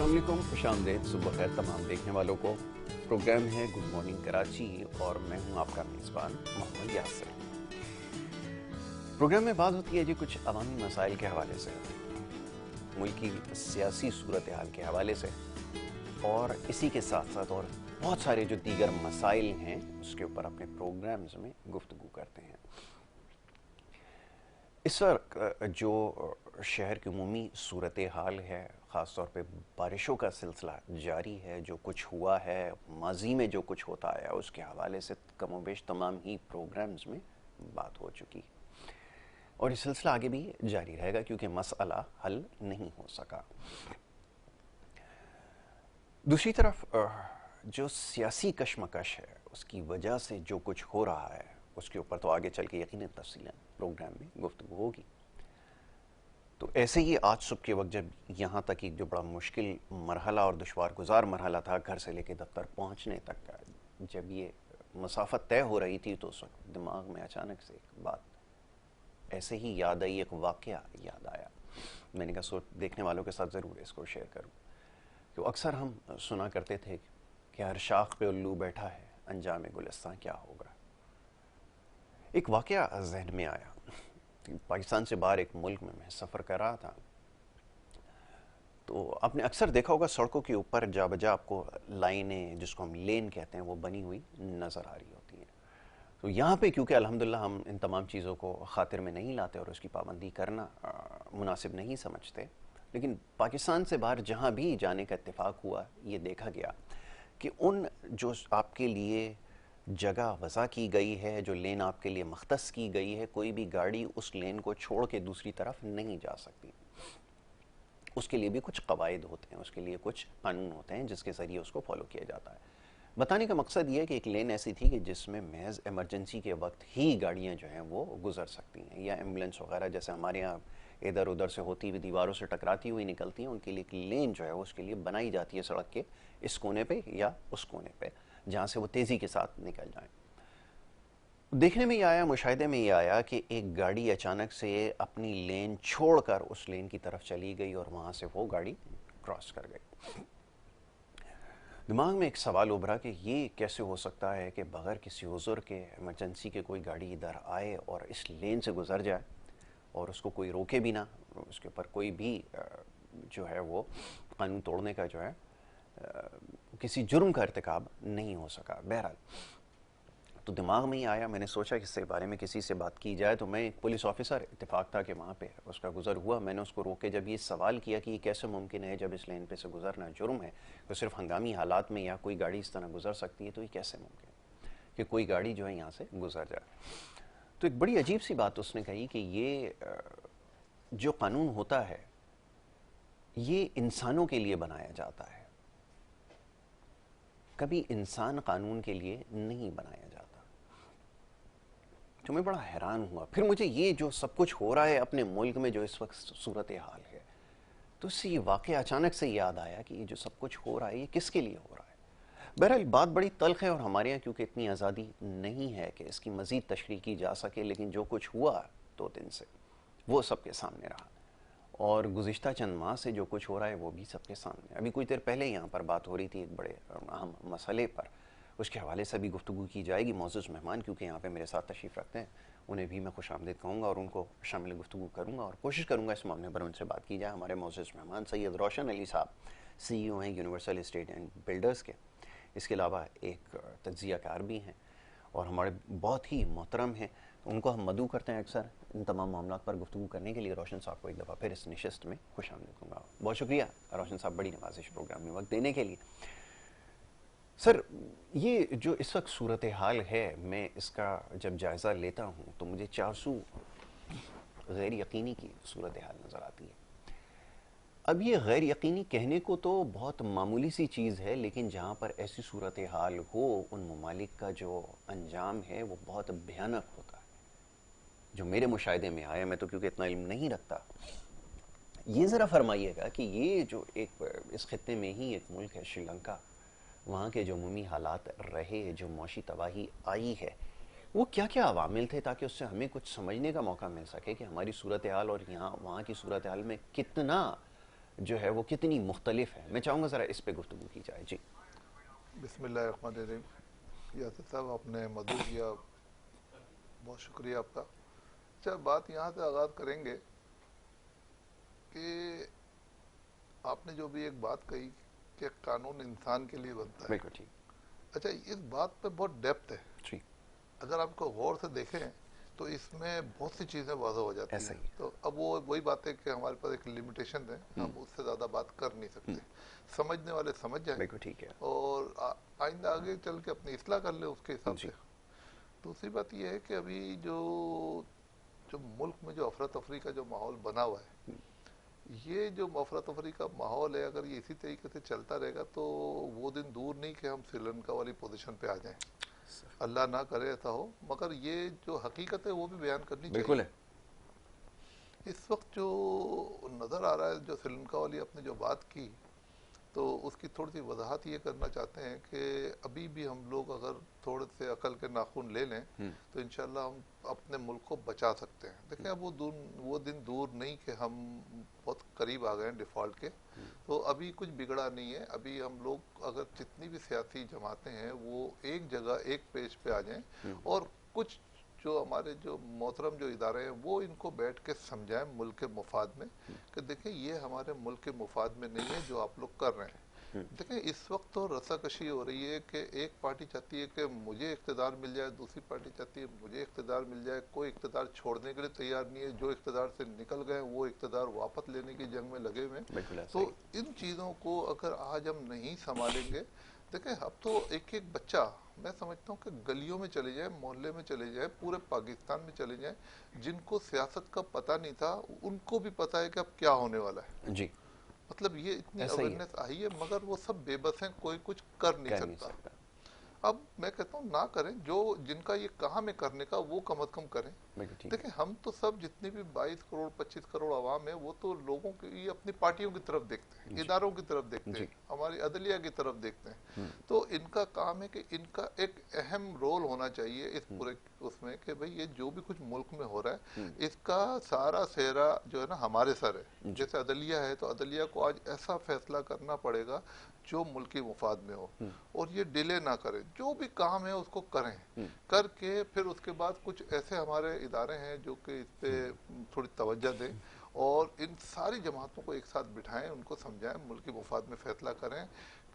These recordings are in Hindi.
अस्सलामुअलैकुम, खुशामदीद, सुबह खैर तमाम देखने वालों को। प्रोग्राम है गुड मॉर्निंग कराची और मैं हूं आपका मेज़बान मोहम्मद यासिर। प्रोग्राम में बात होती है जी कुछ अवामी मसाइल के हवाले से, मुल्क की सियासी सूरत हाल के हवाले से, और इसी के साथ साथ और बहुत सारे जो दीगर मसाइल हैं उसके ऊपर अपने प्रोग्राम्स में गुफ्तगू करते हैं। इस वक्त जो शहर की उमूमी सूरत हाल है, ख़ास तौर पे बारिशों का सिलसिला जारी है, जो कुछ हुआ है, माजी में जो कुछ होता आया उसके हवाले से कमोबेश तमाम ही प्रोग्राम्स में बात हो चुकी है और ये सिलसिला आगे भी जारी रहेगा क्योंकि मसला हल नहीं हो सका। दूसरी तरफ जो सियासी कशमकश है उसकी वजह से जो कुछ हो रहा है उसके ऊपर तो आगे चल के यकीनन तफसीलन प्रोग्राम में गुफ्तगू होगी। तो ऐसे ही आज सुबह के वक्त जब यहाँ तक एक जो बड़ा मुश्किल मरहला और दुश्वार गुजार मरहला था घर से लेकर दफ्तर पहुँचने तक का, जब ये मसाफत तय हो रही थी तो उस वक्त दिमाग में अचानक से एक बात ऐसे ही याद आई, एक वाक़या याद आया। मैंने कहा सोच देखने वालों के साथ ज़रूर इसको शेयर करूँ। तो अक्सर हम सुना करते थे कि हर शाख पे उल्लू बैठा है, अंजाम गुलिस्तां क्या होगा। एक वाक़या जहन में आया। पाकिस्तान से बाहर एक मुल्क में मैं सफ़र कर रहा था, तो आपने अक्सर देखा होगा सड़कों के ऊपर जा बजा आपको लाइनें, जिसको हम लेन कहते हैं, वो बनी हुई नज़र आ रही होती हैं। तो यहाँ पे क्योंकि अल्हम्दुलिल्लाह हम इन तमाम चीज़ों को ख़ातिर में नहीं लाते और उसकी पाबंदी करना मुनासिब नहीं समझते, लेकिन पाकिस्तान से बाहर जहाँ भी जाने का इत्तेफाक हुआ, ये देखा गया कि उन जो आपके लिए जगह वज़ा की गई है, जो लेन आपके लिए मख्तस की गई है, कोई भी गाड़ी उस लेन को छोड़ के दूसरी तरफ नहीं जा सकती। उसके लिए भी कुछ कवायद होते हैं, उसके लिए कुछ कानून होते हैं जिसके ज़रिए उसको फॉलो किया जाता है। बताने का मकसद ये है कि एक लेन ऐसी थी कि जिसमें महज इमरजेंसी के वक्त ही गाड़ियाँ जो हैं वो गुजर सकती हैं, या एम्बुलेंस वगैरह जैसे हमारे यहाँ इधर उधर से होती हुई दीवारों से टकराती हुई निकलती हैं, उनके लिए एक लेन जो है उसके लिए बनाई जाती है सड़क के इस कोने पे या उस कोने पे, जहाँ से वो तेज़ी के साथ निकल जाएं। देखने में ये आया, मुशाहिदे में ये आया कि एक गाड़ी अचानक से अपनी लेन छोड़कर उस लेन की तरफ चली गई और वहाँ से वो गाड़ी क्रॉस कर गई। दिमाग में एक सवाल उभरा कि ये कैसे हो सकता है कि बग़ैर किसी उज़्र के, इमरजेंसी के, कोई गाड़ी इधर आए और इस लेन से गुज़र जाए और उसको कोई रोके भी ना, उसके ऊपर कोई भी जो है वो कानून तोड़ने का जो है किसी जुर्म का इर्तिकाब नहीं हो सका। बहरहाल तो दिमाग में ही आया, मैंने सोचा कि इसके बारे में किसी से बात की जाए। तो मैं एक पुलिस ऑफिसर, इत्तेफाक था कि वहाँ पे उसका गुज़र हुआ, मैंने उसको रोक के जब ये सवाल किया कि ये कैसे मुमकिन है, जब इस लेन पे से गुज़रना जुर्म है, तो सिर्फ हंगामी हालात में या कोई गाड़ी इस तरह गुज़र सकती है, तो ये कैसे मुमकिन है कि कोई गाड़ी जो है यहाँ से गुज़र जाए। तो एक बड़ी अजीब सी बात उसने कही कि ये जो कानून होता है ये इंसानों के लिए बनाया जाता है, कभी इंसान कानून के लिए नहीं बनाया जाता। तो मैं बड़ा हैरान हुआ। फिर मुझे ये जो सब कुछ हो रहा है अपने मुल्क में, जो इस वक्त सूरत हाल है, तो इससे ये वाक़या अचानक से याद आया कि ये जो सब कुछ हो रहा है ये किसके लिए हो रहा है। बहरहाल बात बड़ी तल्ख़ है और हमारे यहाँ क्योंकि इतनी आज़ादी नहीं है कि इसकी मज़ीद तशरीह की जा सके, लेकिन जो कुछ हुआ 2 दिन से वो सबके सामने रहा, और गुज़िश्ता चंद माह से जो कुछ हो रहा है वो भी सबके सामने। अभी कुछ देर पहले यहाँ पर बात हो रही थी एक बड़े अहम मसले पर, उसके हवाले से भी गुफ्तगू की जाएगी। मौजूद मेहमान क्योंकि यहाँ पे मेरे साथ तशरीफ़ रखते हैं, उन्हें भी मैं खुशामदीद कहूँगा और उनको शामिल गुफ्तगू करूँगा और कोशिश करूँगा इस मामले पर उनसे बात की जाए। हमारे मौजूद मेहमान सैयद रोशन अली साहब, CEO हैं यूनिवर्सल एस्टेट एंड बिल्डर्स के। इसके अलावा एक तज्ज़ियाकार भी हैं और हमारे बहुत ही मोहतरम हैं, उनको हम मदऊ करते हैं अक्सर इन तमाम मामलों पर गुफ्तगू करने के लिए। रोशन साहब को एक दफ़ा फिर इस नशिस्त में खुशामदीद कहूँगा। बहुत शुक्रिया रोशन साहब, बड़ी नवाजिश प्रोग्राम में वक्त देने के लिए। सर, ये जो इस वक्त सूरत हाल है, मैं इसका जब जायज़ा लेता हूँ तो मुझे 400 गैर यकीनी की सूरत हाल नज़र आती है। अब ये गैर यकीनी कहने को तो बहुत मामूली सी चीज़ है, लेकिन जहाँ पर ऐसी सूरत हाल हो, उन ममालिक का जो अंजाम है वो बहुत भयानक होता है। जो मेरे मुशाहिदे में आया, मैं तो क्योंकि इतना इल्म नहीं रखता, ये ज़रा फरमाइएगा कि ये जो एक इस खित्ते में ही एक मुल्क है श्रीलंका, वहाँ के जो अमूमी हालात रहे, जो मौशी तबाही आई है, वो क्या क्या अवामिल थे ताकि उससे हमें कुछ समझने का मौका मिल सके कि हमारी सूरत हाल और यहाँ वहाँ की सूरत हाल में कितना जो है वो कितनी मुख्तलिफ है। मैं चाहूँगा ज़रा इस पे गुफ्तगू की जाए। जी बिस्मिल्लाहिर्रहमानिर्रहीम। यासिर साहब, आपने मदू किया, बहुत शुक्रिया आपका। अच्छा, बात यहाँ से आगाज़ करेंगे कि आपने जो भी एक बात कही कि कानून इंसान के लिए बनता है। बिल्कुल ठीक। अच्छा, इस बात पे बहुत डेप्थ है। जी अगर आपको गौर से देखें तो इसमें बहुत सी चीज़ें वाज़ह हो जाती ऐसा हैं। ही तो अब वो वही बात है कि हमारे पास एक लिमिटेशन है, है। हम उससे ज़्यादा बात कर नहीं सकते। समझने वाले समझ जाएं बिल्कुल ठीक है। और आइंदा आगे चल के अपनी इस्लाह कर ले उसके हिसाब जी से। दूसरी बात यह है कि अभी जो जो मुल्क में जो अफरा तफरी का जो माहौल बना हुआ है, ये जो अफरा तफरी का माहौल है, अगर ये इसी तरीके से चलता रहेगा तो वो दिन दूर नहीं कि हम श्रीलंका वाली पोजीशन पे आ जाएं। अल्लाह ना करे ऐसा हो, मगर ये जो हकीकत है वो भी बयान करनी बिल्कुल चाहिए। है। इस वक्त जो नज़र आ रहा है, जो श्रीलंका वाली आपने जो बात की, तो उसकी थोड़ी सी वजाहत ये करना चाहते हैं कि अभी भी हम लोग अगर थोड़े से अकल के नाखून ले लें तो इंशाल्लाह हम अपने मुल्क को बचा सकते हैं। देखें, अब वो दिन दूर नहीं कि हम बहुत करीब आ गए हैं डिफ़ॉल्ट के। तो अभी कुछ बिगड़ा नहीं है। अभी हम लोग अगर जितनी भी सियासी जमातें हैं वो एक जगह एक पेज पे आ जाएं और कुछ जो हमारे जो मोहतरम जो इदारे हैं वो इनको बैठ के समझाएं मुल्क के मुफाद में कि देखें ये हमारे मुल्क के मुफाद में नहीं है जो आप लोग कर रहे हैं। देखें, इस वक्त तो रस्साकशी हो रही है कि एक पार्टी चाहती है कि मुझे इख्तिदार मिल जाए, दूसरी पार्टी चाहती है मुझे इख्तिदार मिल जाए। कोई इख्तिदार छोड़ने के लिए तैयार नहीं है। जो इख्तिदार से निकल गए वो इख्तिदार वापस लेने की जंग में लगे हुए हैं। तो इन चीज़ों को अगर आज हम नहीं संभालेंगे, देखें अब तो एक एक बच्चा, मैं समझता हूँ कि गलियों में चले जाए, मोहल्ले में चले जाए, पूरे पाकिस्तान में चले जाए, जिनको सियासत का पता नहीं था उनको भी पता है कि अब क्या होने वाला है। जी मतलब ये इतनी ऐसा ही है। अवेयरनेस आई है, मगर वो सब बेबस हैं, कोई कुछ कर नहीं कह नहीं सकता। सकता। अब मैं कहता हूँ ना करें, जो जिनका ये काम है करने का वो कम अज कम करें। बिल्कुल ठीक है। देखिए, हम तो सब जितने भी 22 करोड़ 25 करोड़ आवाम है वो तो लोगों की अपनी पार्टियों की तरफ देखते हैं, जी इदारों की तरफ देखते जी हैं, हमारी अदलिया की तरफ देखते हैं। तो इनका काम है कि इनका एक अहम रोल होना चाहिए इस पूरे उसमें कि भाई ये जो भी कुछ मुल्क में हो रहा है इसका सारा सेहरा जो है ना हमारे सर है। जी जैसे अदलिया है तो अदलिया को आज ऐसा फैसला करना पड़ेगा जो मुल्की मुफाद में हो और ये डिले ना करें, जो भी काम है उसको करें। करके फिर उसके बाद कुछ ऐसे हमारे इदारे हैं जो कि इस पे थोड़ी तवज्जो दें और इन सारी जमातों को एक साथ बिठाएं, उनको समझाएं, मुल्की मुफाद में फैसला करें।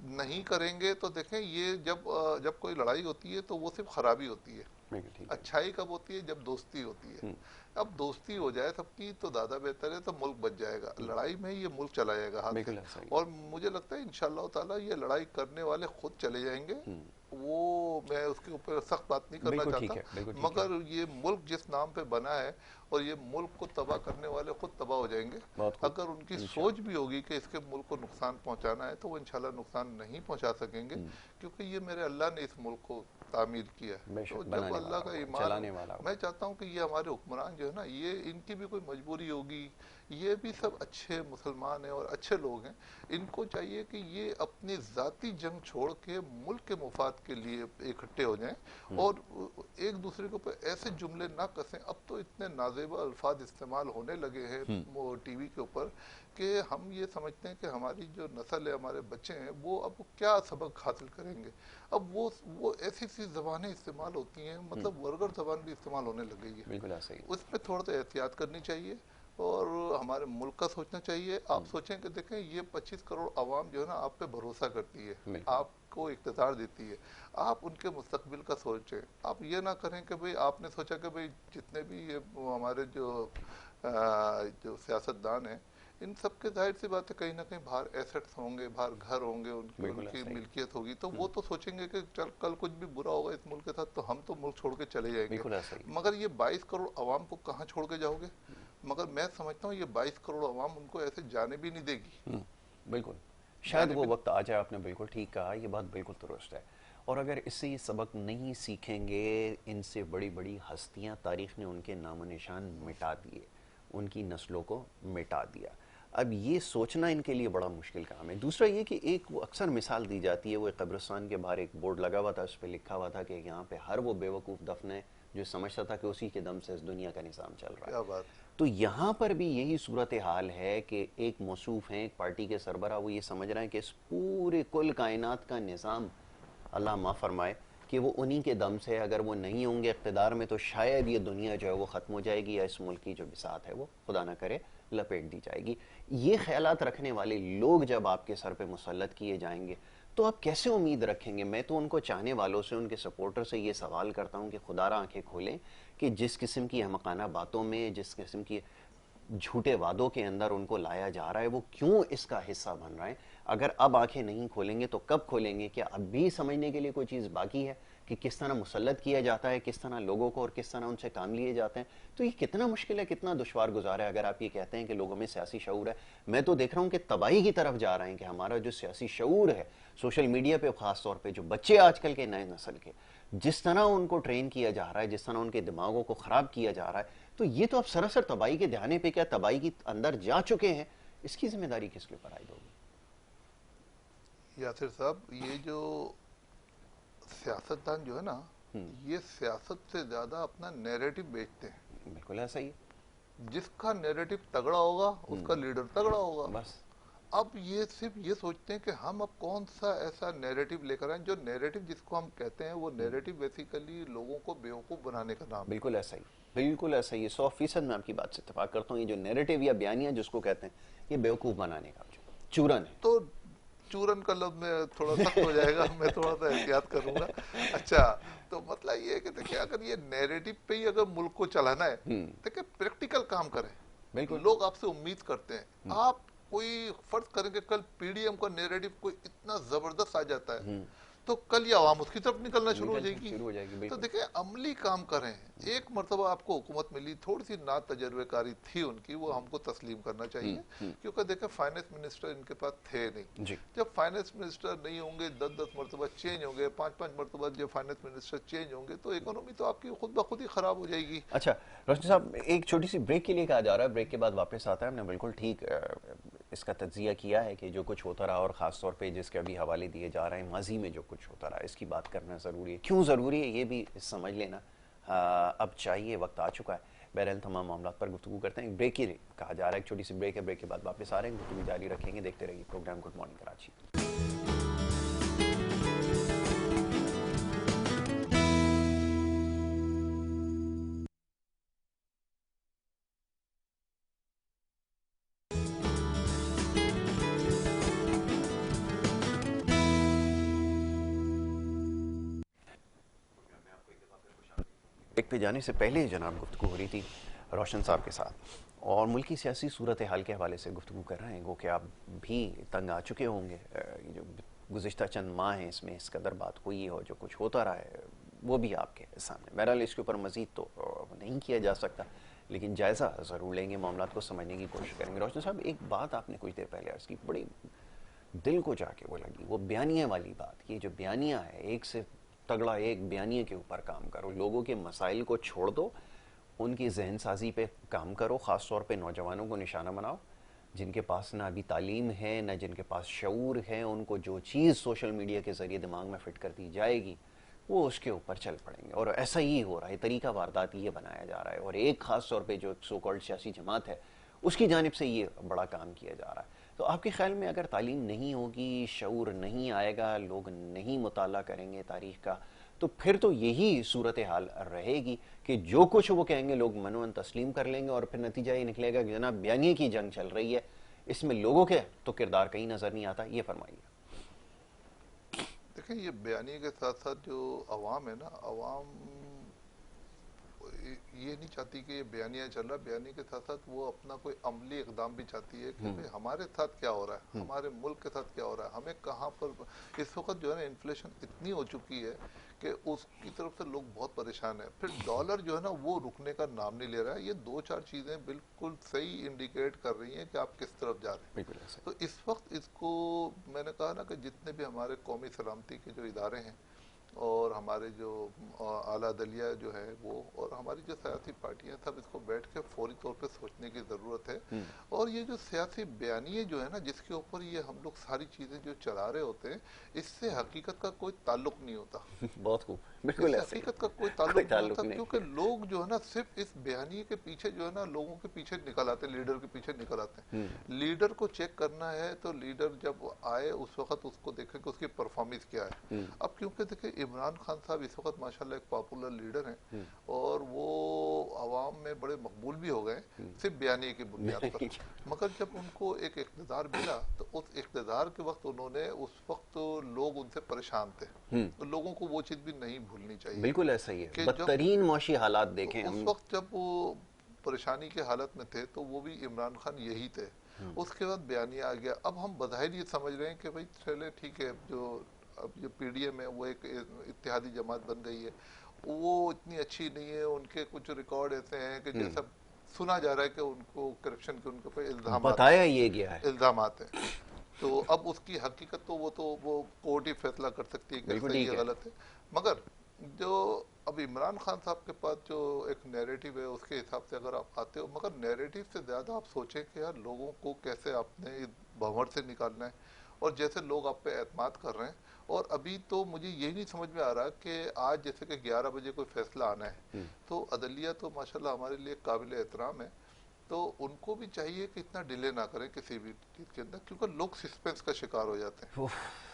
नहीं करेंगे तो देखें, ये जब कोई लड़ाई होती है तो वो सिर्फ खराबी होती है। बिल्कुल ठीक है। अच्छाई कब होती है? जब दोस्ती होती है। अब दोस्ती हो जाए सबकी तो ज़्यादा बेहतर है, तो मुल्क बच जाएगा। लड़ाई में ये मुल्क चला जाएगा हाथ से। बिल्कुल ऐसा ही और मुझे लगता है इंशाअल्लाह ताला ये लड़ाई करने वाले खुद चले जाएंगे। वो मैं उसके ऊपर सख्त बात नहीं है। करना बिल्कुल ठीक चाहता, है। बिल्कुल ठीक है। मगर ये मुल्क जिस नाम पे बना है और ये मुल्क को तबाह करने वाले खुद तबाह हो जाएंगे। बहुत खूब। अगर उनकी इंशाल्लाह। सोच भी होगी कि इसके मुल्क को नुकसान पहुंचाना है तो वो इंशाल्लाह नुकसान नहीं पहुंचा सकेंगे, क्योंकि ये मेरे अल्लाह ने इस मुल्क को तामीर किया है। बेशक तो जब बनाने अल्लाह वाला का होगा, ईमान, चलाने वाला होगा। मैं चाहता हूँ कि ये हमारे हुक्मरान जो है ना, ये इनकी भी कोई मजबूरी होगी। ये भी सब अच्छे मुसलमान हैं और अच्छे लोग हैं। इनको चाहिए कि ये अपनी ज़ाती जंग छोड़ के मुल्क के मुफाद के लिए इकट्ठे हो जाएं और एक दूसरे के ऊपर ऐसे जुमले ना कसें। अब तो इतने नाजेबा अल्फाज इस्तेमाल होने लगे हैं टीवी के ऊपर कि हम ये समझते हैं कि हमारी जो नस्ल है, हमारे बच्चे हैं, वो अब क्या सबक हासिल करेंगे। अब वो ऐसी सी ज़बानें इस्तेमाल होती हैं, मतलब वरगर ज़बान भी इस्तेमाल होने लग गई है। बिल्कुल ऐसा ही है। उसमें थोड़ा सा एहतियात करनी चाहिए और हमारे मुल्क का सोचना चाहिए। आप सोचें कि देखें, ये 25 करोड़ आवाम जो है ना आप पे भरोसा करती है, बिल्कुल। आपको इख्तियार देती है। आप उनके मुस्तकबिल का सोचें। आप ये ना करें कि भाई आपने सोचा कि भाई जितने भी ये हमारे जो सियासतदान हैं, इन सब के जाहिर सी बात है कहीं ना कहीं बाहर एसेट्स होंगे, बाहर घर होंगे, उनकी बिल्कुल उनकी ऐसा ही है। मिल्कियत होगी, तो वो तो सोचेंगे कि चल कल कुछ भी बुरा होगा इस मुल्क के साथ तो हम तो मुल्क छोड़ के चले जाएंगे। बिल्कुल ऐसा ही है। मगर ये 22 करोड़ आवाम को कहाँ छोड़ के जाओगे? मगर मैं समझता हूँ ये 22 करोड़ आवाम उनको ऐसे जाने भी नहीं देगी। बिल्कुल। शायद जाने वो भी वक्त आ जाए। आपने बिल्कुल ठीक कहा, ये बात बिल्कुल दुरुस्त है। और अगर इससे ये सबक नहीं सीखेंगे, इनसे बड़ी बड़ी हस्तियां, तारीख ने उनके नामो निशान मिटा दिए, उनकी नस्लों को मिटा दिया। अब ये सोचना इनके लिए बड़ा मुश्किल काम है। दूसरा ये कि एक वो अक्सर मिसाल दी जाती है, वो एक कब्रिस्तान के बाहर एक बोर्ड लगा हुआ था, उस पर लिखा हुआ था कि यहाँ पे हर वो बेवकूफ़ दफन है जो समझता था कि उसी के दम से इस दुनिया का निज़ाम चल रहा है। क्या बात है। तो यहाँ पर भी यही सूरत हाल है कि एक मौसूफ हैं, एक पार्टी के सरबराह, वो ये समझ रहे हैं कि इस पूरे कुल कायनात का निज़ाम, अल्लाह माफ़ फरमाए, कि वो उन्हीं के दम से, अगर वो नहीं होंगे इक़्तिदार में तो शायद ये दुनिया जो है वो ख़त्म हो जाएगी, या इस मुल्क की जो बिसात है वो खुदा ना करे लपेट दी जाएगी। ये ख्यालात रखने वाले लोग जब आपके सर पे मुसल्लत किए जाएंगे तो आप कैसे उम्मीद रखेंगे? मैं तो उनको चाहने वालों से, उनके सपोर्टर से ये सवाल करता हूँ कि खुदारा आंखें खोलें कि जिस किस्म की अहमकाना बातों में, जिस किस्म की झूठे वादों के अंदर उनको लाया जा रहा है, वो क्यों इसका हिस्सा बन रहा है? अगर अब आंखें नहीं खोलेंगे तो कब खोलेंगे? क्या अब भी समझने के लिए कोई चीज़ बाकी है कि किस तरह मुसल्लत किया जाता है, किस तरह लोगों को, और किस तरह उनसे काम लिए जाते हैं? तो ये कितना मुश्किल है, कितना दुश्वार गुजार है अगर आप ये कहते हैं कि लोगों में सियासी शऊर है। मैं तो देख रहा हूँ कि तबाही की तरफ जा रहे हैं, कि हमारा जो सियासी शऊर है सोशल मीडिया पे, ख़ास तौर पे जो बच्चे आजकल के नए नस्ल के, जिस तरह उनको ट्रेन किया जा रहा है, जिस तरह उनके दिमागों को ख़राब किया जा रहा है, तो ये तो अब सरासर तबाही के ध्यान पे, क्या तबाही की अंदर जा चुके हैं। इसकी जिम्मेदारी किसके ऊपर आयद होगी? यासिर साहब, ये जो सियासतदान जो है ना, ये सियासत से ज्यादा अपना नैरेटिव बेचते हैं। बिल्कुल ऐसा ही है। जिसका नैरेटिव तगड़ा होगा उसका लीडर तगड़ा होगा। बस अब ये सिर्फ ये सोचते हैं कि हम अब कौन सा ऐसा नैरेटिव लेकर आए, जो नैरेटिव जिसको हम कहते हैं, वो नैरेटिव बेसिकली लोगों को बेवकूफ बनाने का नाम है। बिल्कुल ऐसा ही, बिल्कुल ऐसा ही, 100% मैं आपकी बात से इत्तेफाक करता हूँ। ये जो नैरेटिव या बयानिया जिसको कहते हैं, ये बेवकूफ बनाने का चूरन है। तो चूरन का लफ्ज में थोड़ा सख्त हो जाएगा, मैं थोड़ा सा एहतियात करूंगा। अच्छा, तो मतलब ये है कि देखिए, अगर ये नैरेटिव पे ही अगर मुल्क को चलाना है, देखिए प्रैक्टिकल काम करें। बिल्कुल। लोग आपसे उम्मीद करते हैं। आप कोई फर्ज करेंगे कल पीडीएम का नैरेटिव कोई इतना जबरदस्त आ जाता है, तो कल ये आवाम उसकी तरफ निकलना शुरू हो जाएगी। तो देखिए, अमली काम करें। एक मरतबा आपको हुकूमत मिली, थोड़ी सी ना तजर्बेकारी थी उनकी, वो हमको तस्लीम करना चाहिए, क्योंकि देखिए फाइनेंस मिनिस्टर इनके पास थे नहीं। जब फाइनेंस मिनिस्टर नहीं होंगे, 10-10 मरतबा चेंज होंगे, 5-5 मरतबा जब फाइनेंस मिनिस्टर चेंज होंगे, तो इकोनॉमी तो आपकी खुद ब खुद ही खराब हो जाएगी। अच्छा रोशनी साहब, एक छोटी सी ब्रेक के लिए कहा जा रहा है, ब्रेक के बाद वापस आता है। हमने बिल्कुल ठीक इसका तज्जिया किया है कि जो कुछ होता रहा, और ख़ास तौर पे जिसके अभी हवाले दिए जा रहे हैं, माजी में जो कुछ होता रहा, इसकी बात करना ज़रूरी है। क्यों ज़रूरी है ये भी समझ लेना अब चाहिए, वक्त आ चुका है। बहरहाल तमाम मामला पर गुफ्तगू करते हैं। ब्रेक ही कहा जा रहा है, एक छोटी सी ब्रेक है, ब्रेक के बाद वापस आ रहे हैं, गुफ्तगू जारी रखेंगे। देखते रहिए program good morning Karachi. Break पे जाने से पहले जनाब गुफ्तगू हो रही थी रोशन साहब के साथ, और मुल्की सियासी सूरत हाल के हवाले से गुफ्तगू कर रहे हैं। वो कि आप भी तंग आ चुके होंगे, ये जो गुज़िश्ता चंद माह हैं इसमें इस कदर बात हुई है, और जो कुछ होता रहा है वो भी आपके सामने। बहरहाल इसके ऊपर मज़ीद तो नहीं किया जा सकता, लेकिन जायज़ा ज़रूर लेंगे, मामला को समझने की कोशिश करेंगे। रोशन साहब, एक बात आपने कुछ देर पहले अर्ज़ की, बड़ी दिल को जाके वो लगी, वो बयानिया वाली बात। ये जो बयानिया है, एक से तगड़ा एक बयानिया के ऊपर काम करो, लोगों के मसाइल को छोड़ दो, उनकी जहन साजी पे काम करो, ख़ास तौर पे नौजवानों को निशाना बनाओ, जिनके पास ना अभी तालीम है, ना जिनके पास शऊर है। उनको जो चीज़ सोशल मीडिया के ज़रिए दिमाग में फ़िट कर दी जाएगी, वो उसके ऊपर चल पड़ेंगे। और ऐसा ही हो रहा है, तरीका वारदात ये बनाया जा रहा है, और एक ख़ास तौर पर जो सो कॉल्ड सियासी जमात है, उसकी जानिब से ये बड़ा काम किया जा रहा है। तो आपके ख्याल में अगर तालीम नहीं होगी, शऊर नहीं आएगा, लोग नहीं मुताला करेंगे तारीख़ का, तो फिर तो यही सूरत हाल रहेगी कि जो कुछ वो कहेंगे लोग मनोन तस्लीम कर लेंगे, और फिर नतीजा ये निकलेगा कि जनाब बयानी की जंग चल रही है, इसमें लोगों के तो किरदार कहीं नज़र नहीं आता। ये फरमाइए। देखिए, ये बयानी के साथ साथ जो अवाम है ना, अवाम ये नहीं चाहती कि ये बयानिया चल रहा है, बयानी के साथ साथ वो अपना कोई अमली इकदाम भी चाहती है कि भाई हमारे साथ क्या हो रहा है, हमारे मुल्क के साथ क्या हो रहा है, हमें कहाँ पर इस वक्त जो है ना इन्फ्लेशन इतनी हो चुकी है कि उसकी तरफ से लोग बहुत परेशान है। फिर डॉलर जो है ना वो रुकने का नाम नहीं ले रहा है। ये 4 चीज़ें बिल्कुल सही इंडिकेट कर रही हैं कि आप किस तरफ जा रहे हैं। तो इस वक्त इसको मैंने कहा ना कि जितने भी हमारे कौमी सलामती के जो इदारे हैं, और हमारे जो आला दलिया जो है वो, और हमारी जो सियासी पार्टियां, सब इसको बैठ के फौरी तौर पे सोचने की ज़रूरत है। और ये जो सियासी बयानिए जो है ना, जिसके ऊपर ये हम लोग सारी चीज़ें जो चला रहे होते हैं, इससे हकीकत का कोई ताल्लुक नहीं होता। बहुत खूब। बिल्कुल इससे ऐसे ही, हकीकत का कोई कोई ताल्लुक नहीं ताल्लुक होता, नहीं क्योंकि है। लोग जो है ना सिर्फ इस बयानी के पीछे जो है ना लोगों के पीछे निकल आते हैं, लीडर के पीछे निकल आते हैं। लीडर को चेक करना है तो लीडर जब आए उस वक्त उसको देखें कि उसकी परफॉर्मेंस क्या है। अब क्योंकि देखिए इमरान खान साहब इस वक्त माशाल्लाह एक पॉपुलर लीडर हैं, और वो आवाम में बड़े मकबूल भी हो गए सिर्फ बयानी की बुनियाद पर। मगर जब उनको एक इख्तिदार मिला तो उस इख्तिदार के वक्त उन्होंने, उस वक्त लोग उनसे परेशान थे, तो लोगों को वो चीज़ भी नहीं भूलनी चाहिए बिल्कुल ऐसा ही है, कि जब, बदतरीन मौशी हालात तो देखें उस हम। वक्त जब वो परेशानी के हालत में थे तो वो भी इमरान खान यही थे। उसके बाद बयानिया आ गया। अब हम बधाई ये समझ रहे हैं कि भाई चले ठीक है, जो अब जो पीडीएम है वो एक इत्तेहादी जमात बन गई है, वो इतनी अच्छी नहीं है, उनके कुछ रिकॉर्ड ऐसे हैं कि जैसा सुना जा रहा है कि उनको करप्शन के उनके ऊपर बताया ये गया है। इल्जामात हैं। तो अब उसकी हकीकत तो वो कोर्ट ही फैसला कर सकती है कि बिल्कुल सही ठीक है है। गलत है। मगर जो अब इमरान खान साहब के पास जो एक नैरेटिव है उसके हिसाब से अगर आप आते हो, मगर नैरेटिव से ज़्यादा आप सोचें कि यार लोगों को कैसे आपने इस भंवर से निकालना है, और जैसे लोग आप पे एतमाद कर रहे हैं। और अभी तो मुझे यही नहीं समझ में आ रहा कि आज जैसे कि 11 बजे कोई फैसला आना है, तो अदलिया तो माशाल्लाह हमारे लिए काबिल एहतराम है, तो उनको भी चाहिए कि इतना डिले ना करें किसी भी चीज़ के अंदर, क्योंकि लोग सस्पेंस का शिकार हो जाते हैं।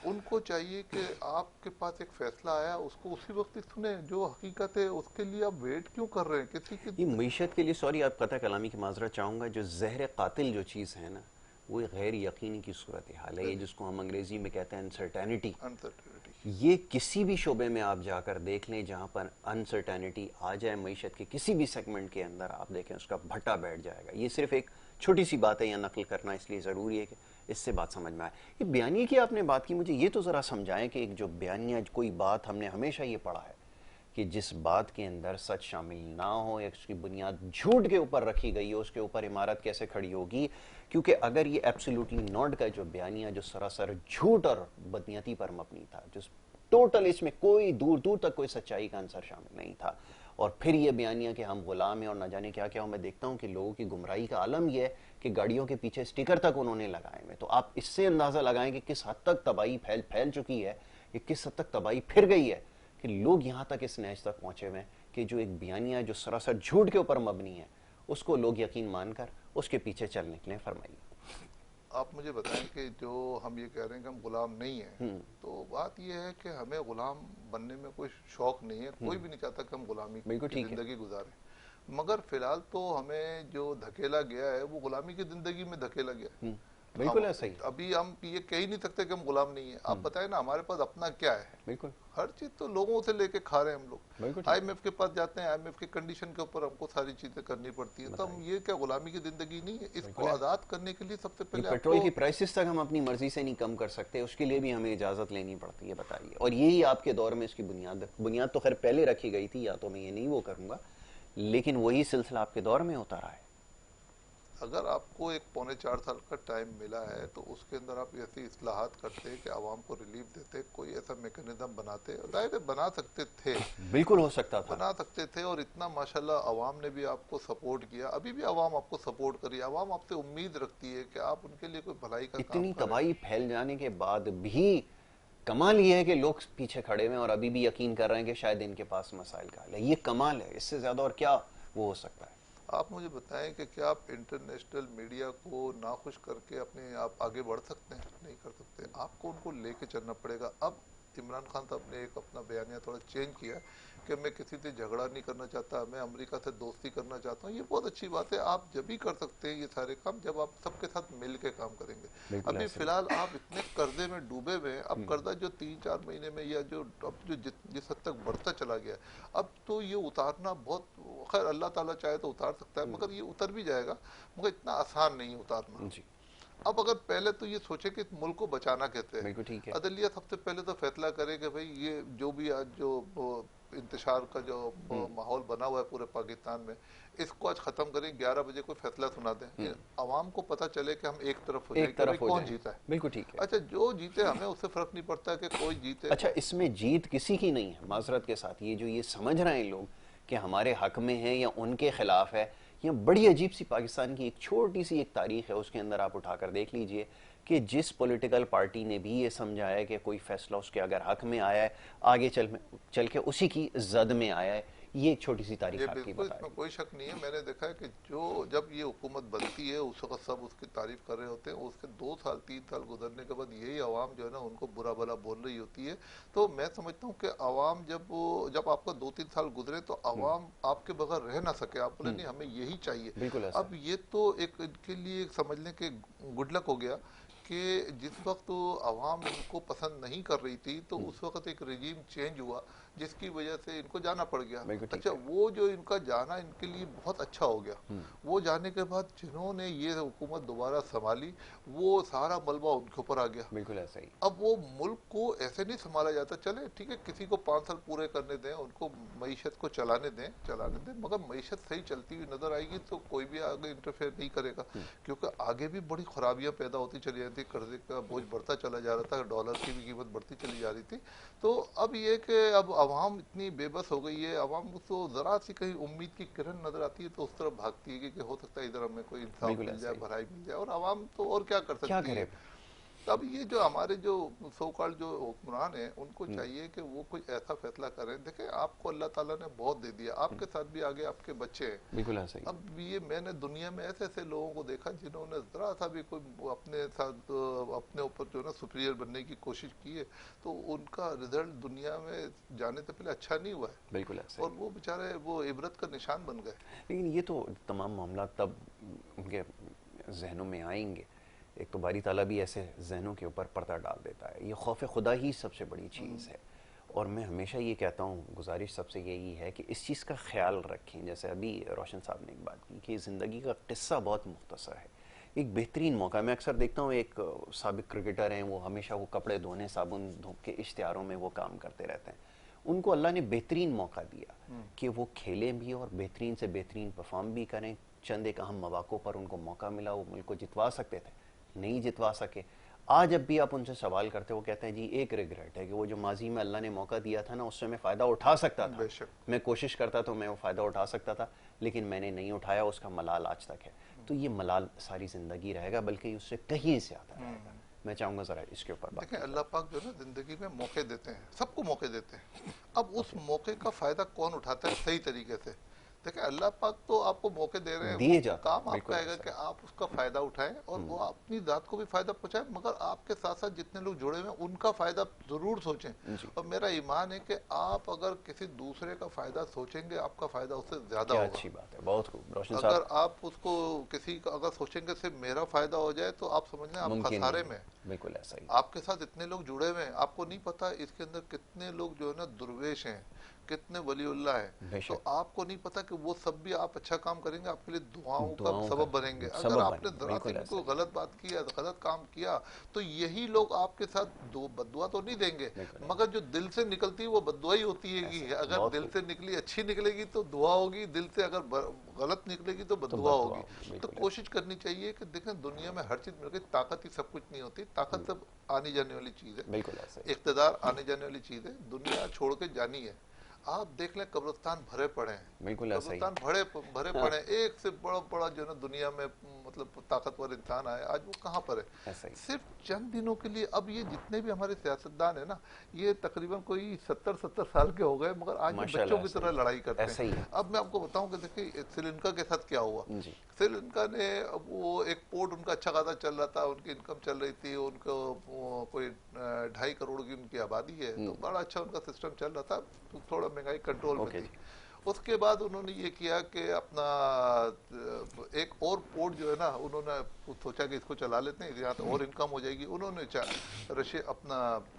उनको चाहिए कि आपके पास एक फैसला आया उसको उसी वक्त ही सुने, जो हकीकत है उसके लिए आप वेट क्यों कर रहे हैं किसी की। ये मीशत के लिए, सॉरी आप कतः कलामी की माजरत चाहूँगा, जो जहर कातिल जो चीज़ है ना, वो गैर यकीनी की सूरत हाल है, ये जिसको हम अंग्रेज़ी में कहते हैं अनसर्टेनिटी। अनसर्टेनिटी। ये किसी भी शोबे में आप जाकर देख लें जहाँ पर अनसर्टेनिटी आ जाए मीशत के किसी भी सेगमेंट के अंदर, आप देखें उसका भट्टा बैठ जाएगा। ये सिर्फ एक छोटी सी बात है, या नकल करना इसलिए ज़रूरी है कि इससे बात समझ में आए। ये बयानिए की आपने बात की, मुझे ये तो ज़रा समझाएं कि एक जो बयानिया कोई बात, हमने हमेशा ये पढ़ा है कि जिस बात के अंदर सच शामिल ना हो या उसकी बुनियाद झूठ के ऊपर रखी गई हो, उसके ऊपर इमारत कैसे खड़ी होगी। क्योंकि अगर ये एब्सोल्युटली नॉट का जो बयानिया जो सरासर झूठ और बदनीयती पर मबनी था, जो टोटल इसमें कोई दूर दूर तक कोई सच्चाई का अंसर शामिल नहीं था, और फिर ये बयानिया कि हम गुलाम हैं और न जाने क्या क्या हो। मैं देखता हूँ कि लोगों की गुमराही का आलम यह है कि गाड़ियों के पीछे स्टिकर तक उन्होंने लगाए हुए। तो आप इससे अंदाज़ा लगाएं कि किस हद तक तबाही फैल चुकी है, कि किस हद तक तबाही फिर गई है, कि लोग यहाँ तक इस नहज तक पहुँचे हुए हैं कि जो एक बयानिया जो सरासर झूठ के ऊपर मबनी है, उसको लोग यकीन मानकर उसके पीछे चल निकले। फरमाइए। आप मुझे बताएं कि जो हम ये कह रहे हैं कि हम गुलाम नहीं हैं, तो बात ये है कि हमें गुलाम बनने में कोई शौक नहीं है, कोई भी नहीं चाहता कि हम गुलामी बिल्कुल की ठीक है। जिंदगी गुजारें। मगर फिलहाल तो हमें जो धकेला गया है वो गुलामी की जिंदगी में धकेला गया है। बिल्कुल हम ऐसा ही। अभी हम ये कह ही नहीं सकते कि हम गुलाम नहीं है। आप बताएं ना, हमारे पास अपना क्या है? बिल्कुल हर चीज तो लोगों से लेके खा रहे हैं हम लोग। बिल्कुल ठीक है। आईएमएफ के पास जाते हैं, आईएमएफ की कंडीशन के ऊपर हमको सारी चीजें करनी पड़ती है। तो हम ये क्या गुलामी की जिंदगी नहीं है? इसको आजाद करने के लिए सबसे ये पहले पेट्रोल की आपको, प्राइसेस तक हम अपनी मर्जी से नहीं कम कर सकते, उसके लिए भी हमें इजाज़त लेनी पड़ती है। बताइए। और यही आपके दौर में इसकी बुनियाद तो खैर पहले रखी गई थी, या तो मैं ये नहीं वो करूँगा, लेकिन वही सिलसिला आपके दौर में होता रहा है। अगर आपको एक 3.25 साल का टाइम मिला है तो उसके अंदर आप ऐसी इस्लाहात करते कि आवाम को रिलीफ देते, कोई ऐसा मैकेनिज्म बनाते, जाहिर बना सकते थे, बिल्कुल हो सकता था। बना सकते थे। और इतना माशाल्लाह आवाम ने भी आपको सपोर्ट किया, अभी भी आवाम आपको सपोर्ट करी, आवाम आपसे उम्मीद रखती है कि आप उनके लिए कोई भलाई का काम इतनी करें। तबाही फैल जाने के बाद भी कमाल ये है कि लोग पीछे खड़े हुए हैं और अभी भी यकीन कर रहे हैं कि शायद इनके पास मसाइल का हल है। ये कमाल है, इससे ज्यादा और क्या वो हो सकता है। आप मुझे बताएं कि क्या आप इंटरनेशनल मीडिया को नाखुश करके अपने आप आगे बढ़ सकते हैं? नहीं कर सकते, आपको उनको लेके चलना पड़ेगा। अब इमरान खान साहब ने एक अपना बयानिया थोड़ा चेंज किया कि मैं किसी से झगड़ा नहीं करना चाहता, मैं अमेरिका से दोस्ती करना चाहता हूँ। ये बहुत अच्छी बात है, आप जब भी कर सकते हैं ये सारे काम जब आप सबके साथ मिल के काम करेंगे। अभी फिलहाल आप इतने कर्जे में डूबे हुए हैं, अब कर्जा जो 3-4 महीने में या जो अब जो जिस हद तक बढ़ता चला गया, अब तो ये उतारना बहुत, खैर अल्लाह ताला चाहे तो उतार सकता है, मगर ये उतर भी जाएगा, मगर इतना आसान नहीं है उतारना जी अब अगर पहले तो ये सोचे कि इस मुल्क को बचाना कैसे है। बिल्कुल ठीक है। अदलिया सबसे पहले तो फैसला करे कि भाई ये जो भी आज जो इंतशार का जो माहौल बना हुआ है पूरे पाकिस्तान में, इसको आज खत्म करें। 11 बजे कोई फैसला सुना दें, आवाम को पता चले कि हम एक तरफ हो जाए, एक तरफ हो कौन जाए। जीता है। बिल्कुल ठीक है। अच्छा, जो जीते हमें उससे फर्क नहीं पड़ता कि कोई जीते। अच्छा, इसमें जीत किसी की नहीं है, माजरत के साथ। ये जो ये समझ रहे हैं लोग कि हमारे हक में है या उनके खिलाफ है, यहाँ बड़ी अजीब सी पाकिस्तान की एक छोटी सी एक तारीख है, उसके अंदर आप उठाकर देख लीजिए कि जिस पॉलिटिकल पार्टी ने भी ये समझाया है कि कोई फैसला उसके अगर हक में आया है, आगे चल के उसी की जद में आया है। ये एक छोटी सी ये तारीख आपकी बिल्कुल, बता इसमें रही कोई शक नहीं है। मैंने देखा है कि जो जब ये हुकूमत बनती है उस वक्त सब उसकी तारीफ कर रहे होते हैं, उसके 2 साल 3 साल गुजरने के बाद यही आवाम जो है ना उनको बुरा भला बोल रही होती है। तो मैं समझता हूँ कि आवाम जब आपका 2-3 साल गुजरे तो आवाम आपके बगैर रह ना सके, आप बोले नहीं हमें यही चाहिए। बिल्कुल ऐसा अब ये तो एक इनके लिए समझ लें कि गुड लक हो गया कि जिस वक्त आवाम इनको पसंद नहीं कर रही थी तो उस वक्त एक रिजीम चेंज हुआ जिसकी वजह से इनको जाना पड़ गया। बिल्कुल ठीक अच्छा, है। वो जो इनका जाना इनके लिए बहुत अच्छा हो गया। वो जाने के बाद जिन्होंने ये हुकूमत दोबारा संभाली वो सारा मलबा उनके ऊपर आ गया। बिल्कुल ऐसा ही। अब वो मुल्क को ऐसे नहीं संभाला जाता। चले ठीक है, किसी को 5 साल पूरे करने दें, उनको मईशत को चलाने दें, मगर मईशत सही चलती हुई नजर आएगी तो कोई भी आगे इंटरफेयर नहीं करेगा, क्योंकि आगे भी बड़ी खराबियां पैदा होती चली जाती, कर्जे का बोझ बढ़ता चला जा रहा था, डॉलर की भी कीमत बढ़ती चली जा रही थी। तो अब ये कि अब आवाम इतनी बेबस हो गई है, आवाम को जरा सी कहीं उम्मीद की किरण नजर आती है तो उस तरफ भागती है कि हो सकता है इधर हमें कोई इंसाफ बिल्कुल मिल ऐसा जाए, ही। भलाई मिल जाए, और आवाम तो और क्या कर क्या सकती करे। है। तब ये जो हमारे जो सो कॉल्ड जो हुक्मरान हैं उनको चाहिए कि वो कोई ऐसा फैसला करें। देखें, आपको अल्लाह ताला ने बहुत दे दिया, आपके साथ भी आगे आपके बच्चे हैं। बिल्कुल ऐसा ही। अब ये मैंने दुनिया में ऐसे ऐसे लोगों को देखा जिन्होंने जरा सा भी कोई अपने साथ अपने ऊपर जो है ना सुपीरियर बनने की कोशिश की है तो उनका रिजल्ट दुनिया में जाने से पहले अच्छा नहीं हुआ है, बिल्कुल ऐसा और ही। वो बेचारे वो इबरत का निशान बन गए। लेकिन ये तो तमाम मामला तब उनके जहनों में आएंगे, एक तो बारी ताला भी ऐसे जहनों के ऊपर पर्दा डाल देता है। ये खौफ खुदा ही सबसे बड़ी चीज़ है। और मैं हमेशा ये कहता हूँ, गुजारिश सबसे यही है कि इस चीज़ का ख्याल रखें। जैसे अभी रोशन साहब ने एक बात की कि ज़िंदगी का किस्सा बहुत मुख्तसर है, एक बेहतरीन मौका। मैं अक्सर देखता हूँ एक साबिक क्रिकेटर हैं, वो हमेशा वो कपड़े धोने साबुन धो के इश्तिहारों में वो काम करते रहते हैं। उनको अल्लाह ने बेहतरीन मौका दिया कि वो खेलें भी और बेहतरीन से बेहतरीन परफॉर्म भी करें। चंद एक अहम मौक़ों पर उनको मौका मिला, वो मुल्क को जितवा सकते थे, नहीं जितवा सके। आज जब भी आप उनसे सवाल करते हो, वो कहते हैं जी एक रिग्रेट है कि वो जो माजी में अल्लाह ने मौका दिया था ना, उससे मैं फ़ायदा उठा सकता था, बेशक। मैं कोशिश करता तो मैं वो फ़ायदा उठा सकता था, लेकिन मैंने नहीं उठाया, उसका मलाल आज तक है। तो ये मलाल सारी ज़िंदगी रहेगा, बल्कि उससे कहीं ज़्यादा रहेगा। मैं चाहूँगा ज़रा इसके ऊपर बात देखें, करें। अल्लाह पाक जो है ना जिंदगी में मौके देते हैं, सबको मौके देते हैं। अब उस मौके का फायदा कौन उठाता है सही तरीके से। देखिए, अल्लाह पाक तो आपको मौके दे रहे हैं, वो दिए जाते काम हैं, बिल्कुल आपका आएगा ऐसा कि है। आप उसका फायदा उठाएं और वो अपनी जात को भी फायदा पहुंचाएं, मगर आपके साथ साथ जितने लोग जुड़े हुए हैं उनका फायदा जरूर सोचें। जी। और मेरा ईमान है कि आप अगर किसी दूसरे का फायदा सोचेंगे आपका फायदा उससे ज्यादा क्या होगा। अच्छी बात है, बहुत खूब रोशन अगर साहब। आप उसको किसी का अगर सोचेंगे सिर्फ मेरा फायदा हो जाए तो आप समझ लें आप मुमकिन खसारे नहीं में है, हैं। बिल्कुल ऐसा ही। आपके साथ इतने लोग जुड़े हुए हैं, आपको नहीं पता इसके अंदर कितने लोग जो है ना दुर्वेश हैं, कितने वलीउल्लाह हैं। तो बेशक। आपको नहीं पता कि वो सब भी आप अच्छा काम करेंगे आपके लिए दुआओं का दुआओं का सबब बनेंगे। अगर सबब आपने बने, जरा सी बिल्कुल भी ऐसा कोई ही। गलत बात किया, गलत काम किया, तो यही लोग आपके साथ दो बद्दुआ तो नहीं देंगे, बिल्कुल मगर जो दिल से निकलती है वो बद्दुआ ही होती है। ऐसा कि ही, अगर बहुत दिल खूब। से निकली अच्छी निकलेगी तो दुआ होगी, दिल से अगर गलत निकलेगी तो तो बद्दुआ बददुआ होगी। होगी, तो बिल्कुल ऐसा कोशिश करनी चाहिए कि देखें, दुनिया में हर चीज मिल गई, ताकत ही सब कुछ नहीं होती, ताकत सब आनी जाने वाली चीज ही, है, बिल्कुल ऐसा ही। इख्तिदार आने जाने वाली चीज है। दुनिया छोड़ के जानी है। आप देख लें, कब्रिस्तान भरे पड़े हैं, बिल्कुल ऐसा ही। कब्रिस्तान भरे भरे हाँ, पड़े हैं। एक से बड़ा बड़ा जो है ना दुनिया में मतलब ताकतवर इंसान आया, आज वो कहाँ पर है? ऐसा ही। सिर्फ चंद दिनों के लिए। अब ये जितने भी हमारे सियासतदान है ना, ये तकरीबन कोई 70-70 साल के हो गए, मगर आज भी बच्चों माशाल्लाह की ऐसा तरह ही। लड़ाई करते ऐसा ही हैं। है। अब मैं आपको बताऊं कि देखिए श्रीलंका के साथ क्या हुआ। जी। श्रीलंका ने अब वो एक पोर्ट उनका अच्छा खासा चल रहा था, उनकी इनकम चल रही थी, उनको कोई 2.5 करोड़ की उनकी आबादी है, तो बड़ा अच्छा उनका सिस्टम चल रहा था, तो थोड़ा महंगाई कंट्रोल में ओके थी। जी। उसके बाद उन्होंने ये किया कि अपना एक और पोर्ट जो है ना, उन्होंने सोचा कि इसको चला लेते हैं, यहाँ तो और इनकम हो जाएगी। उन्होंने रशिया अपना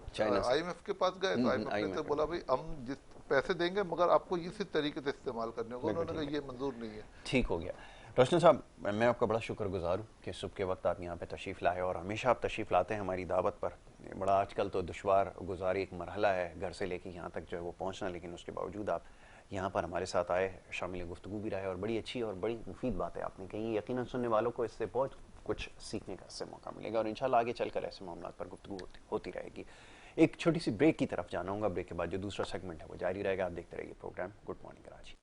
चाइना से। आईएमएफ के पास गए, तो आईएमएफ ने तो IMF बोला भाई हम जिस पैसे देंगे मगर आपको इसी तरीके से इस्तेमाल करने होगा। बिल्कुल उन्होंने ठीक कहा है। ये मंजूर नहीं है। ठीक हो गया। रोशन साहब, मैं आपका बड़ा शुक्रगुजार हूँ कि सुबह के वक्त आप यहाँ पे तशरीफ़ लाए, और हमेशा आप तशरीफ़ लाते हैं हमारी दावत पर। ये बड़ा आजकल तो दुश्वार गुजारी एक मरहला है घर से लेके यहाँ तक जो है वो पहुँचना, लेकिन उसके बावजूद आप यहाँ पर हमारे साथ आए, शामिल गुफ्तगू भी रहे, और बड़ी अच्छी और बड़ी मुफीद बातें आपने कही। यकीनन सुनने वालों को इससे बहुत कुछ सीखने का इससे मौका मिलेगा, और इंशाल्लाह आगे चलकर ऐसे मामलों पर गुफ्तगू होती रहेगी। एक छोटी सी ब्रेक की तरफ जाना होगा, ब्रेक के बाद जो दूसरा सेगमेंट है वो जारी रहेगा। आप देखते रहिए प्रोग्राम गुड मॉर्निंग कराची।